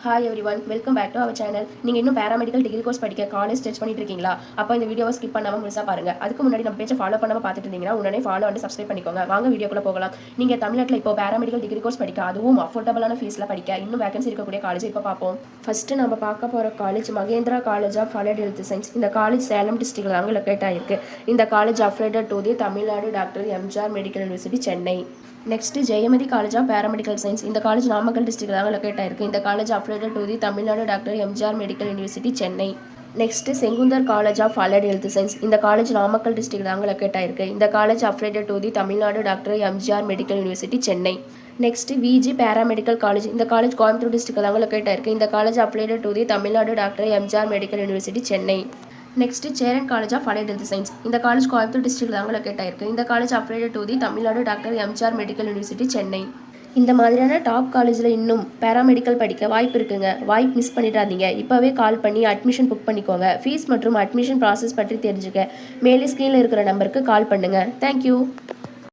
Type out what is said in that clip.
Hi everyone, welcome back to our channel. நீங்கள் இன்னும் paramedical degree course படிக்க college search பண்ணிட்டு இருக்கீங்களா? அப்போ இந்த வீடியோவை ஸ்கிப் பண்ணாமல் முழுசாக பாருங்க. அதுக்கு முன்னாடி நம்ம பேஜை ஃபாலோ பண்ணாமல் பார்த்துட்டு இருந்தீங்கன்னா உடனே ஃபாலோ வந்து சப்ஸ்கிரைப் பண்ணிக்கோங்க. வாங்க வீடியோக்குள்ள போகலாம். நீங்கள் தமிழ்நாட்டில் இப்போ பேராமெடிக்கல் டிகிரி கோர்ஸ் படிக்க, அதுவும் அஃபோர்டபுளான ஃபீஸில் படிக்க இன்னும் வேகன்சி இருக்கக்கூடிய காலேஜ் இப்போ பார்ப்போம். ஃபர்ஸ்ட் நம்ம பார்க்க போகிற college Mahendra college of allied health science. இந்த காலேஜ் சேலம் டிஸ்ட்ரிக்ட்ல தாங்க லொக்கேட் ஆயிருக்கு. இந்த college affiliated to the Tamil Nadu doctor MGR medical university Chennai. Next Jayamathi college of paramedical science. இந்த காலேஜ் நாமக்கல் டிஸ்ட்ரிக்ட் தாங்க லொக்கேட் ஆயிருக்கு. இந்த college affiliated to the Tamil Nadu doctor MGR medical university Chennai. Next Sengunthar college of allied health science. இந்த காலேஜ் நாமக்கல் டிஸ்ட்ரிக்ட் தாங்க locate ஆயிருக்கு. இந்த college affiliated to the Tamil Nadu doctor MGR medical university Chennai. Next Viji paramedical college. இந்த college Coimbatore district தாங்க locate ஆயிருக்கு. இந்த college affiliated to the Tamil Nadu doctor MGR medical university Chennai. Next Cheran college of allied health science. இந்த college Coimbatore district தாங்க locate ஆயிருக்கு. இந்த college affiliated to the Tamil Nadu doctor MGR medical university Chennai. இந்த மாதிரியான டாப் காலேஜில் இன்னும் பேராமெடிக்கல் படிக்க வாய்ப்பு இருக்குங்க. வாய்ப்பு மிஸ் பண்ணிடாதீங்க. இப்போவே கால் பண்ணி அட்மிஷன் புக் பண்ணிக்கோங்க. ஃபீஸ் மற்றும் அட்மிஷன் ப்ராசஸ் பற்றி தெரிஞ்சுக்க மேலே ஸ்க்ரீனில் இருக்கிற நம்பருக்கு கால் பண்ணுங்கள். தேங்க்யூ.